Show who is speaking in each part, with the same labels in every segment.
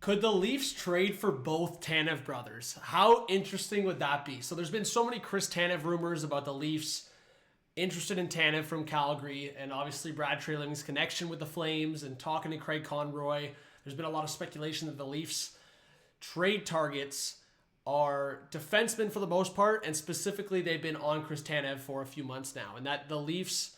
Speaker 1: Could the Leafs trade for both Tanev brothers? How interesting would that be? So there's been so many Chris Tanev rumors about the Leafs interested in Tanev from Calgary, and obviously Brad Trailing's connection with the Flames and talking to Craig Conroy. There's been a lot of speculation that the Leafs trade targets are defensemen for the most part, and specifically they've been on Chris Tanev for a few months now, and that the Leafs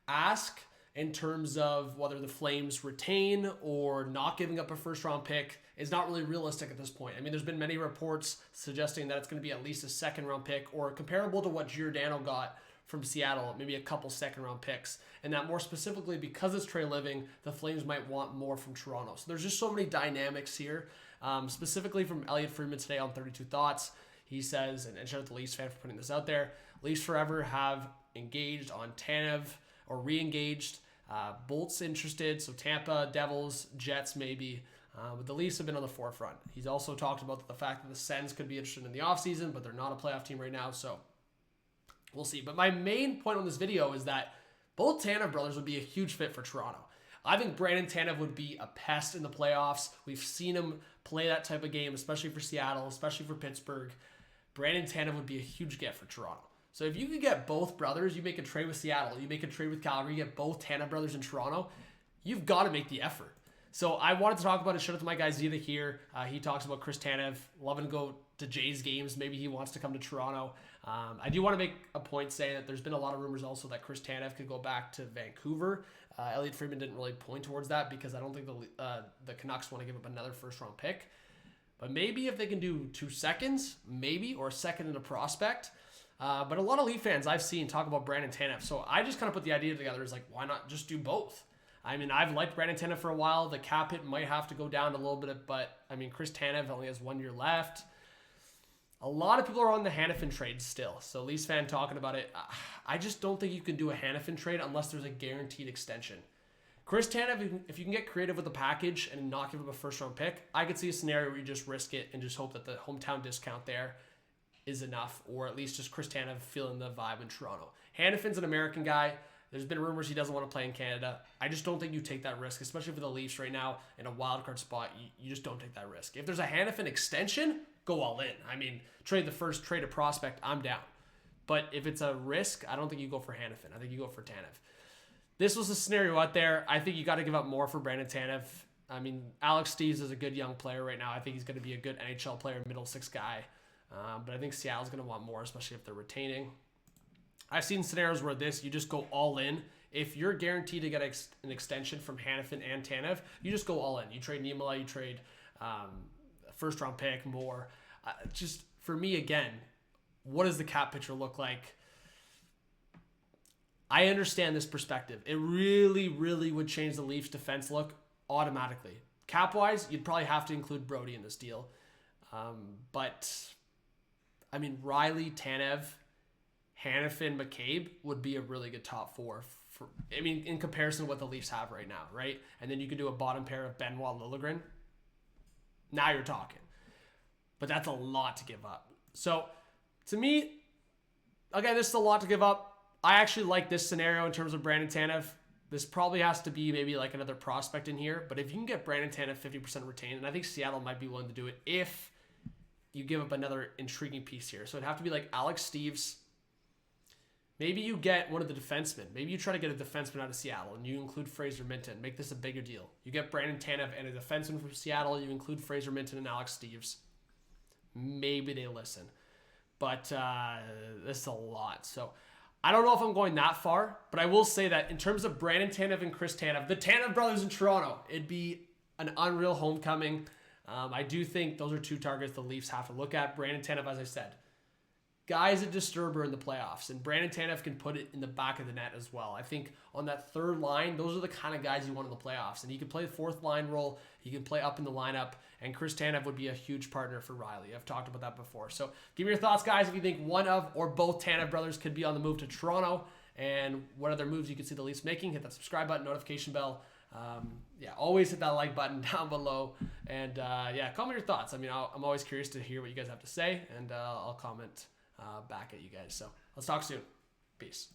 Speaker 1: ask in terms of whether the Flames retain or not giving up a first-round pick is not really realistic at this point. I mean, there's been many reports suggesting that it's going to be at least a second-round pick or comparable to what Giordano got from Seattle, maybe a couple second-round picks. And that more specifically, because it's Trey Living, the Flames might want more from Toronto. So there's just so many dynamics here. Specifically from Elliot Friedman today on 32 Thoughts. He says, and shout out to Leafs fan for putting this out there, Leafs forever have engaged on Tanev or re-engaged. Bolt's interested, so Tampa, Devils, Jets maybe. But the Leafs have been on the forefront. He's also talked about the fact that the Sens could be interested in the offseason, but they're not a playoff team right now, so we'll see. But my main point on this video is that both Tanev brothers would be a huge fit for Toronto. I think Brandon Tanev would be a pest in the playoffs. We've seen him play that type of game, especially for Seattle, especially for Pittsburgh. Brandon Tanev would be a huge get for Toronto. So if you could get both brothers, you make a trade with Seattle, you make a trade with Calgary, you get both Tanev brothers in Toronto, you've got to make the effort. So I wanted to talk about it. Shout out to my guy Zita here. He talks about Chris Tanev, loving to go to Jays games. Maybe he wants to come to Toronto. I do want to make a point saying that there's been a lot of rumors also that Chris Tanev could go back to Vancouver. Elliot Friedman didn't really point towards that because I don't think the Canucks want to give up another first-round pick. But maybe if they can do 2 seconds, maybe, or a second and a prospect. But a lot of Leaf fans I've seen talk about Brandon Tanev. So I just kind of put the idea together as like, why not just do both? I mean, I've liked Brandon Tanev for a while. The cap hit might have to go down a little bit, but I mean, Chris Tanev only has 1 year left. A lot of people are on the Hanifin trade still. So Leafs fan talking about it. I just don't think you can do a Hanifin trade unless there's a guaranteed extension. Chris Tanev, if you can get creative with the package and not give him a first-round pick, I could see a scenario where you just risk it and just hope that the hometown discount there is enough, or at least just Chris Tanev feeling the vibe in Toronto. Hanifin's an American guy. There's been rumors he doesn't want to play in Canada. I just don't think you take that risk, especially for the Leafs right now in a wild card spot. You just don't take that risk. If there's a Hanifin extension, go all in. I mean, trade the first, trade a prospect, I'm down. But if it's a risk, I don't think you go for Hanifin. I think you go for Tanev. This was a scenario out there. I think you got to give up more for Brandon Tanev. I mean, Alex Steves is a good young player right now. I think he's going to be a good NHL player, middle six guy. But I think Seattle's going to want more, especially if they're retaining. I've seen scenarios where you just go all in. If you're guaranteed to get an extension from Hanifin and Tanev, you just go all in. You trade Niemela, you trade a first-round pick, more. Just for me, again, what does the cap picture look like? I understand this perspective. It really, really would change the Leafs' defense look automatically. Cap-wise, you'd probably have to include Brody in this deal. But, I mean, Riley, Tanev, Hanifin, McCabe would be a really good top four. In comparison to what the Leafs have right now, right? And then you could do a bottom pair of Benoit Liljegren. Now you're talking. But that's a lot to give up. So, to me, again, this is a lot to give up. I actually like this scenario in terms of Brandon Tanev. This probably has to be maybe like another prospect in here. But if you can get Brandon Tanev 50% retained, and I think Seattle might be willing to do it if you give up another intriguing piece here. So it'd have to be like Alex Steves. Maybe you get one of the defensemen. Maybe you try to get a defenseman out of Seattle and you include Fraser Minton. Make this a bigger deal. You get Brandon Tanev and a defenseman from Seattle. You include Fraser Minton and Alex Steves. Maybe they listen. But this is a lot. So I don't know if I'm going that far, but I will say that in terms of Brandon Tanev and Chris Tanev, the Tanev brothers in Toronto, it'd be an unreal homecoming. I do think those are two targets the Leafs have to look at. Brandon Tanev, as I said, guy's a disturber in the playoffs, and Brandon Tanev can put it in the back of the net as well. I think on that third line, those are the kind of guys you want in the playoffs, and he can play the fourth line role. He can play up in the lineup, and Chris Tanev would be a huge partner for Riley. I've talked about that before. So give me your thoughts, guys, if you think one of or both Tanev brothers could be on the move to Toronto, and what other moves you could see the Leafs making. Hit that subscribe button, notification bell. Always hit that like button down below, and comment your thoughts. I mean, I'm always curious to hear what you guys have to say, and I'll comment back at you guys. So let's talk soon. Peace.